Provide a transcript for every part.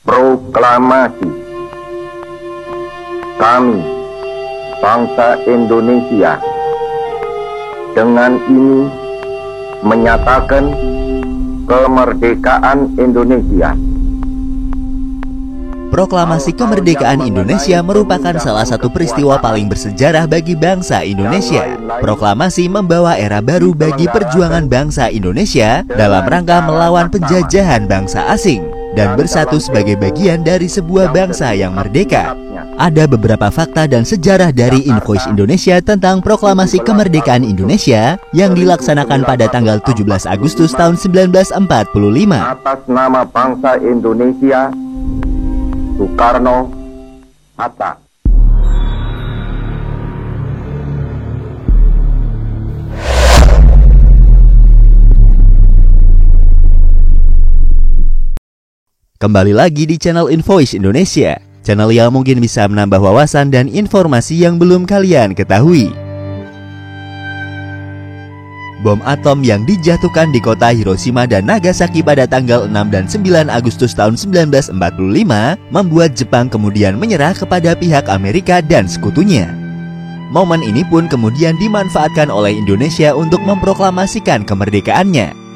Proklamasi. Kami, bangsa Indonesia, dengan ini menyatakan kemerdekaan Indonesia. Proklamasi kemerdekaan Indonesia merupakan salah satu peristiwa paling bersejarah bagi bangsa Indonesia. Proklamasi membawa era baru bagi perjuangan bangsa Indonesia dalam rangka melawan penjajahan bangsa asing dan bersatu sebagai bagian dari sebuah bangsa yang merdeka. Ada beberapa fakta dan sejarah dari Invoice Indonesia tentang Proklamasi Kemerdekaan Indonesia yang dilaksanakan pada tanggal 17 Agustus tahun 1945. Atas nama bangsa Indonesia, Soekarno, Hatta. Kembali lagi di channel Invoice Indonesia, channel yang mungkin bisa menambah wawasan dan informasi yang belum kalian ketahui. Bom atom yang dijatuhkan di kota Hiroshima dan Nagasaki pada tanggal 6 dan 9 Agustus tahun 1945 membuat Jepang kemudian menyerah kepada pihak Amerika dan sekutunya. Momen ini pun kemudian dimanfaatkan oleh Indonesia untuk memproklamasikan kemerdekaannya.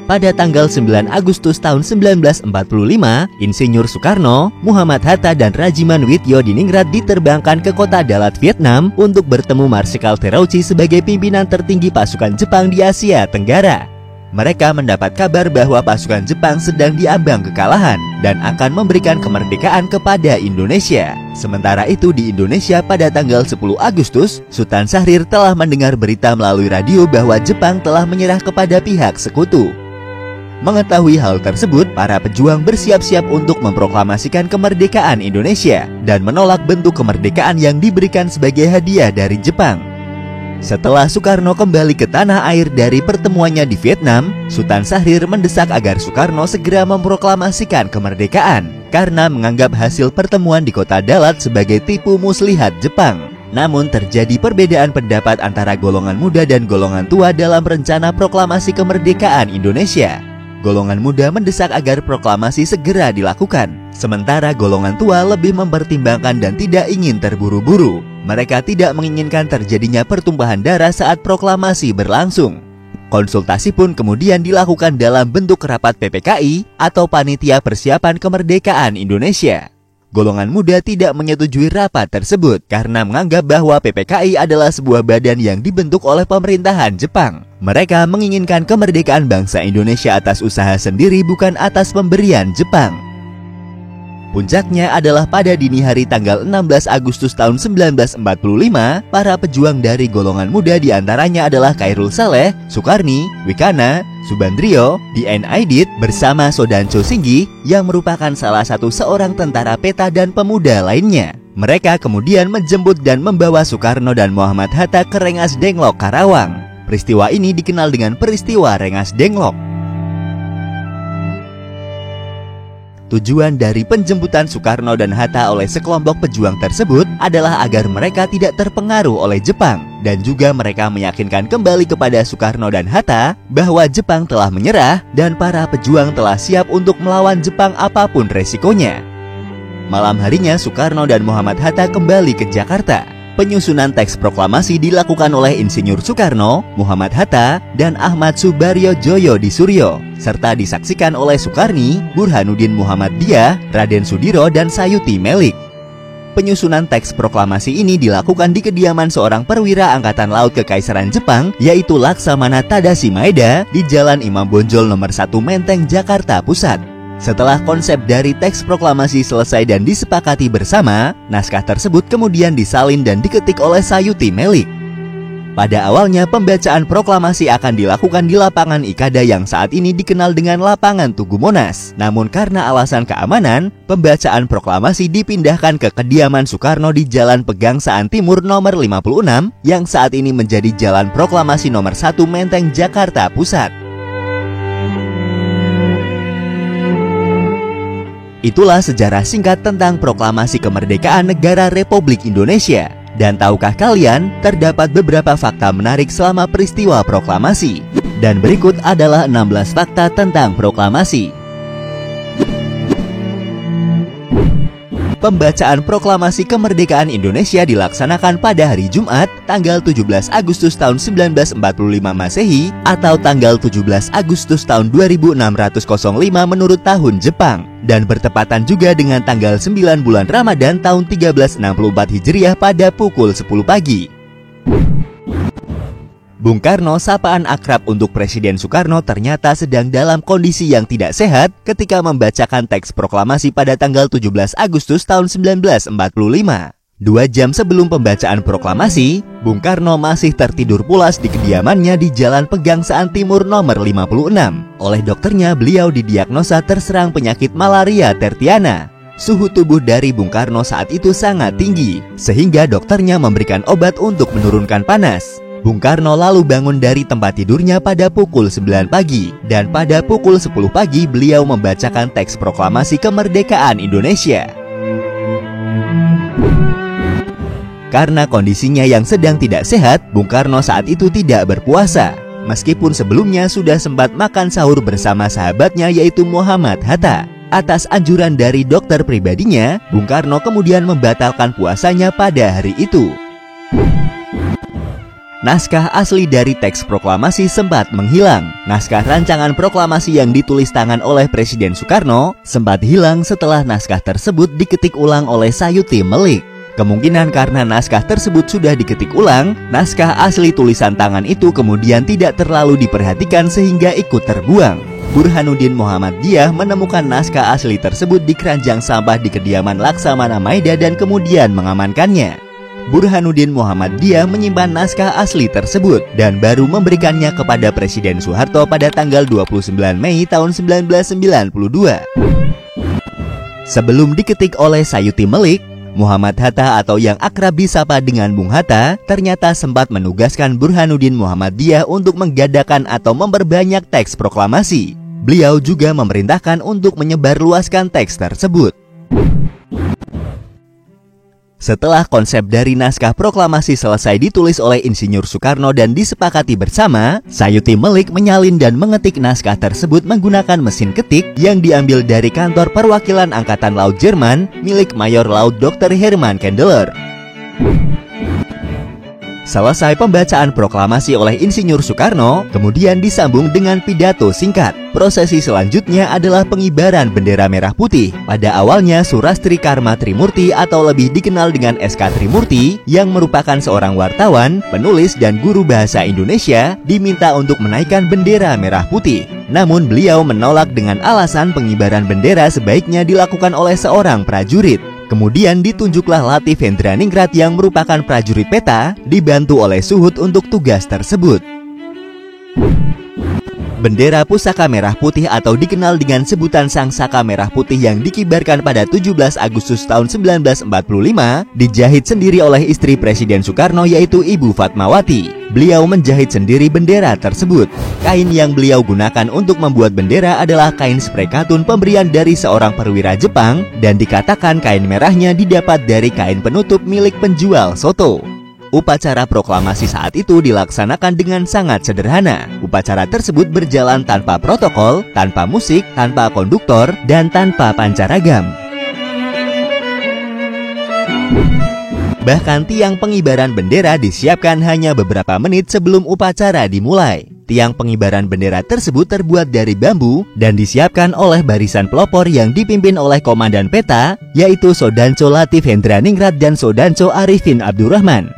Pada tanggal 9 Agustus tahun 1945, Insinyur Soekarno, Muhammad Hatta, dan Rajiman Widyodiningrat diterbangkan ke kota Dalat, Vietnam untuk bertemu Marsikal Terauchi sebagai pimpinan tertinggi pasukan Jepang di Asia Tenggara. Mereka mendapat kabar bahwa pasukan Jepang sedang diambang kekalahan dan akan memberikan kemerdekaan kepada Indonesia. Sementara itu di Indonesia pada tanggal 10 Agustus, Sultan Syahrir telah mendengar berita melalui radio bahwa Jepang telah menyerah kepada pihak sekutu. Mengetahui hal tersebut, para pejuang bersiap-siap untuk memproklamasikan kemerdekaan Indonesia dan menolak bentuk kemerdekaan yang diberikan sebagai hadiah dari Jepang. Setelah Soekarno kembali ke tanah air dari pertemuannya di Vietnam, Sultan Syahrir mendesak agar Soekarno segera memproklamasikan kemerdekaan karena menganggap hasil pertemuan di kota Dalat sebagai tipu muslihat Jepang. Namun terjadi perbedaan pendapat antara golongan muda dan golongan tua dalam rencana proklamasi kemerdekaan Indonesia. Golongan muda mendesak agar proklamasi segera dilakukan, sementara golongan tua lebih mempertimbangkan dan tidak ingin terburu-buru. Mereka tidak menginginkan terjadinya pertumpahan darah saat proklamasi berlangsung. Konsultasi pun kemudian dilakukan dalam bentuk rapat PPKI atau Panitia Persiapan Kemerdekaan Indonesia. Golongan muda tidak menyetujui rapat tersebut karena menganggap bahwa PPKI adalah sebuah badan yang dibentuk oleh pemerintahan Jepang. Mereka menginginkan kemerdekaan bangsa Indonesia atas usaha sendiri, bukan atas pemberian Jepang. Puncaknya adalah pada dini hari tanggal 16 Agustus tahun 1945, para pejuang dari golongan muda diantaranya adalah Khairul Saleh, Sukarni, Wikana, Subandrio, D.N. Aidit bersama Sodanco Singgi yang merupakan salah satu seorang tentara peta dan pemuda lainnya. Mereka kemudian menjemput dan membawa Soekarno dan Muhammad Hatta ke Rengas Dengklok, Karawang. Peristiwa ini dikenal dengan peristiwa Rengas Dengklok. Tujuan dari penjemputan Soekarno dan Hatta oleh sekelompok pejuang tersebut adalah agar mereka tidak terpengaruh oleh Jepang dan juga mereka meyakinkan kembali kepada Soekarno dan Hatta bahwa Jepang telah menyerah dan para pejuang telah siap untuk melawan Jepang apapun resikonya. Malam harinya Soekarno dan Muhammad Hatta kembali ke Jakarta. Penyusunan teks proklamasi dilakukan oleh Insinyur Soekarno, Muhammad Hatta, dan Ahmad Subaryo Joyo di Suryo, serta disaksikan oleh Sukarni, Burhanuddin Muhammadiyah, Raden Sudiro, dan Sayuti Melik. Penyusunan teks proklamasi ini dilakukan di kediaman seorang perwira Angkatan Laut Kekaisaran Jepang, yaitu Laksamana Tadashi Maeda, di Jalan Imam Bonjol nomor 1 Menteng, Jakarta Pusat. Setelah konsep dari teks proklamasi selesai dan disepakati bersama, naskah tersebut kemudian disalin dan diketik oleh Sayuti Melik. Pada awalnya pembacaan proklamasi akan dilakukan di lapangan Ikada yang saat ini dikenal dengan lapangan Tugu Monas. Namun karena alasan keamanan, pembacaan proklamasi dipindahkan ke kediaman Soekarno di Jalan Pegangsaan Timur nomor 56 yang saat ini menjadi Jalan Proklamasi nomor 1 Menteng, Jakarta Pusat. Itulah sejarah singkat tentang Proklamasi Kemerdekaan Negara Republik Indonesia. Dan tahukah kalian, terdapat beberapa fakta menarik selama peristiwa proklamasi. Dan berikut adalah 16 fakta tentang proklamasi. Pembacaan Proklamasi Kemerdekaan Indonesia dilaksanakan pada hari Jumat, tanggal 17 Agustus tahun 1945 Masehi atau tanggal 17 Agustus tahun 2605 menurut tahun Jepang, dan bertepatan juga dengan tanggal 9 bulan Ramadan tahun 1364 Hijriah pada pukul 10 pagi. Bung Karno, sapaan akrab untuk Presiden Soekarno, ternyata sedang dalam kondisi yang tidak sehat ketika membacakan teks proklamasi pada tanggal 17 Agustus tahun 1945. 2 jam sebelum pembacaan proklamasi, Bung Karno masih tertidur pulas di kediamannya di Jalan Pegangsaan Timur nomor 56. Oleh dokternya, beliau didiagnosa terserang penyakit malaria tertiana. Suhu tubuh dari Bung Karno saat itu sangat tinggi, sehingga dokternya memberikan obat untuk menurunkan panas. Bung Karno lalu bangun dari tempat tidurnya pada pukul 9 pagi, dan pada pukul 10 pagi beliau membacakan teks proklamasi kemerdekaan Indonesia. Karena kondisinya yang sedang tidak sehat, Bung Karno saat itu tidak berpuasa. Meskipun sebelumnya sudah sempat makan sahur bersama sahabatnya yaitu Muhammad Hatta. Atas anjuran dari dokter pribadinya, Bung Karno kemudian membatalkan puasanya pada hari itu. Naskah asli dari teks proklamasi sempat menghilang. Naskah rancangan proklamasi yang ditulis tangan oleh Presiden Soekarno sempat hilang setelah naskah tersebut diketik ulang oleh Sayuti Melik. Kemungkinan karena naskah tersebut sudah diketik ulang, naskah asli tulisan tangan itu kemudian tidak terlalu diperhatikan sehingga ikut terbuang. Burhanuddin Muhammadiyah menemukan naskah asli tersebut di keranjang sampah di kediaman Laksamana Maida dan kemudian mengamankannya. Burhanuddin Muhammadiyah menyimpan naskah asli tersebut dan baru memberikannya kepada Presiden Soeharto pada tanggal 29 Mei tahun 1992. Sebelum diketik oleh Sayuti Melik, Muhammad Hatta atau yang akrab disapa dengan Bung Hatta ternyata sempat menugaskan Burhanuddin Muhammadiyah untuk menggadangkan atau memperbanyak teks proklamasi. Beliau juga memerintahkan untuk menyebarluaskan teks tersebut. Setelah konsep dari naskah proklamasi selesai ditulis oleh Insinyur Soekarno dan disepakati bersama, Sayuti Melik menyalin dan mengetik naskah tersebut menggunakan mesin ketik yang diambil dari kantor perwakilan Angkatan Laut Jerman milik Mayor Laut Dr. Hermann Kendler. Selesai pembacaan proklamasi oleh Insinyur Soekarno, kemudian disambung dengan pidato singkat. Prosesi selanjutnya adalah pengibaran bendera merah putih. Pada awalnya Surastri Karma Trimurti atau lebih dikenal dengan SK Trimurti yang merupakan seorang wartawan, penulis dan guru bahasa Indonesia diminta untuk menaikkan bendera merah putih. Namun beliau menolak dengan alasan pengibaran bendera sebaiknya dilakukan oleh seorang prajurit. Kemudian ditunjuklah Latif Hendraningrat yang merupakan prajurit peta dibantu oleh Suhut untuk tugas tersebut. Bendera pusaka merah putih atau dikenal dengan sebutan Sang Saka Merah Putih yang dikibarkan pada 17 Agustus tahun 1945 dijahit sendiri oleh istri Presiden Soekarno yaitu Ibu Fatmawati. Beliau menjahit sendiri bendera tersebut. Kain yang beliau gunakan untuk membuat bendera adalah kain sprei katun pemberian dari seorang perwira Jepang dan dikatakan kain merahnya didapat dari kain penutup milik penjual soto. Upacara proklamasi saat itu dilaksanakan dengan sangat sederhana. Upacara tersebut berjalan tanpa protokol, tanpa musik, tanpa konduktor, dan tanpa pancaragam. Bahkan tiang pengibaran bendera disiapkan hanya beberapa menit sebelum upacara dimulai. Tiang pengibaran bendera tersebut terbuat dari bambu dan disiapkan oleh barisan pelopor yang dipimpin oleh Komandan Peta, yaitu Sodanco Latif Hendraningrat dan Sodanco Arifin Abdurrahman.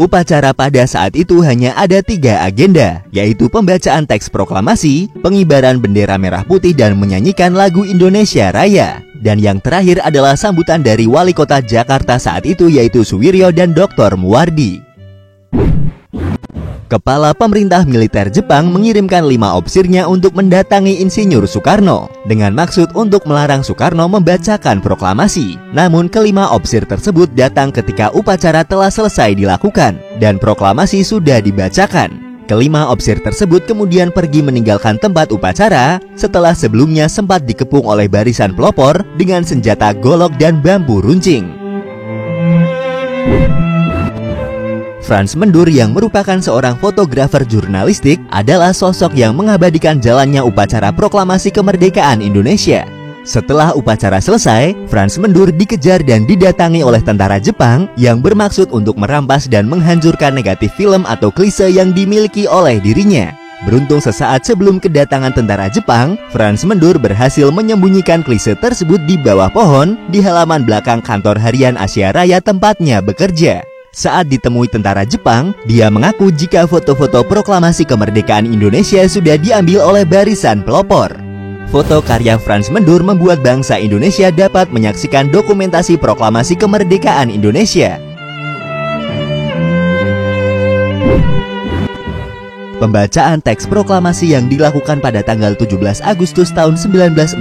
Upacara pada saat itu hanya ada 3 agenda, yaitu pembacaan teks proklamasi, pengibaran bendera merah putih dan menyanyikan lagu Indonesia Raya. Dan yang terakhir adalah sambutan dari Wali Kota Jakarta saat itu yaitu Suwiryo dan Dr. Muwardi. Kepala pemerintah militer Jepang mengirimkan 5 opsirnya untuk mendatangi Insinyur Soekarno dengan maksud untuk melarang Soekarno membacakan proklamasi. Namun kelima opsir tersebut datang ketika upacara telah selesai dilakukan dan proklamasi sudah dibacakan. Kelima opsir tersebut kemudian pergi meninggalkan tempat upacara setelah sebelumnya sempat dikepung oleh barisan pelopor dengan senjata golok dan bambu runcing. Frans Mendur yang merupakan seorang fotografer jurnalistik adalah sosok yang mengabadikan jalannya upacara proklamasi kemerdekaan Indonesia. Setelah upacara selesai, Franz mundur dikejar dan didatangi oleh tentara Jepang yang bermaksud untuk merampas dan menghancurkan negatif film atau klise yang dimiliki oleh dirinya. Beruntung sesaat sebelum kedatangan tentara Jepang, Franz mundur berhasil menyembunyikan klise tersebut di bawah pohon di halaman belakang kantor harian Asia Raya tempatnya bekerja. Saat ditemui tentara Jepang, dia mengaku jika foto-foto proklamasi kemerdekaan Indonesia sudah diambil oleh barisan pelopor. Foto karya Franz mundur membuat bangsa Indonesia dapat menyaksikan dokumentasi proklamasi kemerdekaan Indonesia. Pembacaan teks proklamasi yang dilakukan pada tanggal 17 Agustus tahun 1945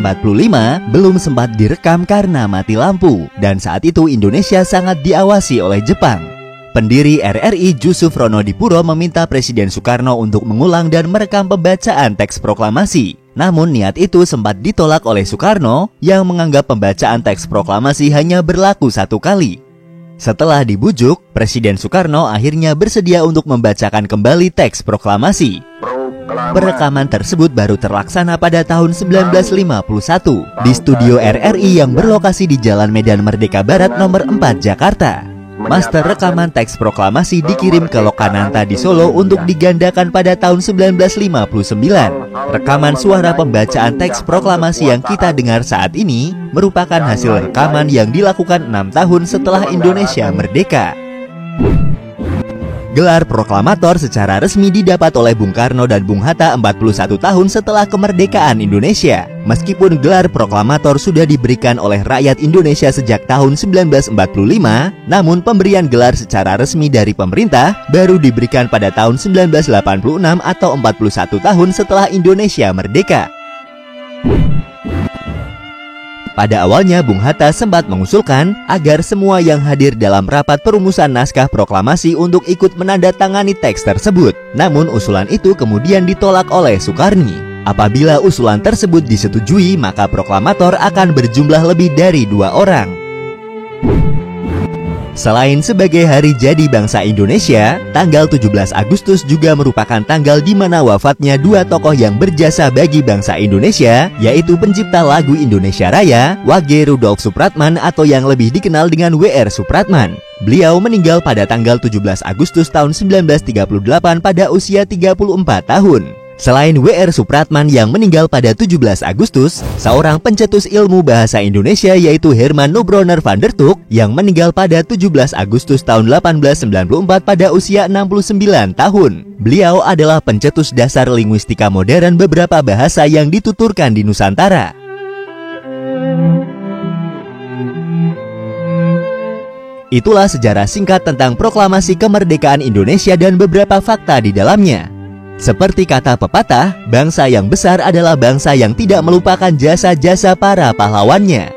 belum sempat direkam karena mati lampu, dan saat itu Indonesia sangat diawasi oleh Jepang. Pendiri RRI Jusuf Ronodipuro meminta Presiden Soekarno untuk mengulang dan merekam pembacaan teks proklamasi. Namun niat itu sempat ditolak oleh Soekarno yang menganggap pembacaan teks proklamasi hanya berlaku satu kali. Setelah dibujuk, Presiden Soekarno akhirnya bersedia untuk membacakan kembali teks proklamasi. Perekaman tersebut baru terlaksana pada tahun 1951 di studio RRI yang berlokasi di Jalan Medan Merdeka Barat nomor 4 Jakarta. Master rekaman teks proklamasi dikirim ke Lokananta di Solo untuk digandakan pada tahun 1959. Rekaman suara pembacaan teks proklamasi yang kita dengar saat ini merupakan hasil rekaman yang dilakukan 6 tahun setelah Indonesia merdeka. Gelar proklamator secara resmi didapat oleh Bung Karno dan Bung Hatta 41 tahun setelah kemerdekaan Indonesia. Meskipun gelar proklamator sudah diberikan oleh rakyat Indonesia sejak tahun 1945, namun pemberian gelar secara resmi dari pemerintah baru diberikan pada tahun 1986 atau 41 tahun setelah Indonesia merdeka. Pada awalnya, Bung Hatta sempat mengusulkan agar semua yang hadir dalam rapat perumusan naskah proklamasi untuk ikut menandatangani teks tersebut. Namun usulan itu kemudian ditolak oleh Soekarni. Apabila usulan tersebut disetujui, maka proklamator akan berjumlah lebih dari 2 orang. Selain sebagai hari jadi bangsa Indonesia, tanggal 17 Agustus juga merupakan tanggal di mana wafatnya 2 tokoh yang berjasa bagi bangsa Indonesia, yaitu pencipta lagu Indonesia Raya, Wage Rudolf Supratman atau yang lebih dikenal dengan W.R. Supratman. Beliau meninggal pada tanggal 17 Agustus tahun 1938 pada usia 34 tahun. Selain W.R. Supratman yang meninggal pada 17 Agustus, seorang pencetus ilmu bahasa Indonesia yaitu Herman Nobroner van der Tuk yang meninggal pada 17 Agustus tahun 1894 pada usia 69 tahun. Beliau adalah pencetus dasar linguistika modern beberapa bahasa yang dituturkan di Nusantara. Itulah sejarah singkat tentang proklamasi kemerdekaan Indonesia dan beberapa fakta di dalamnya. Seperti kata pepatah, bangsa yang besar adalah bangsa yang tidak melupakan jasa-jasa para pahlawannya.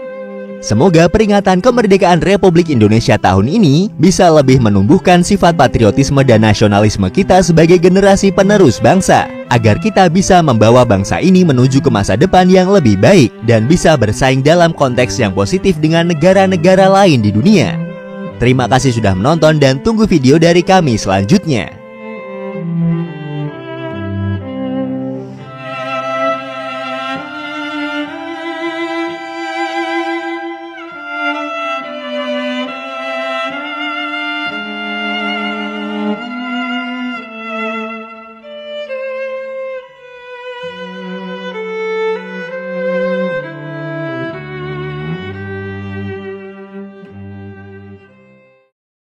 Semoga peringatan kemerdekaan Republik Indonesia tahun ini bisa lebih menumbuhkan sifat patriotisme dan nasionalisme kita sebagai generasi penerus bangsa, agar kita bisa membawa bangsa ini menuju ke masa depan yang lebih baik dan bisa bersaing dalam konteks yang positif dengan negara-negara lain di dunia. Terima kasih sudah menonton dan tunggu video dari kami selanjutnya.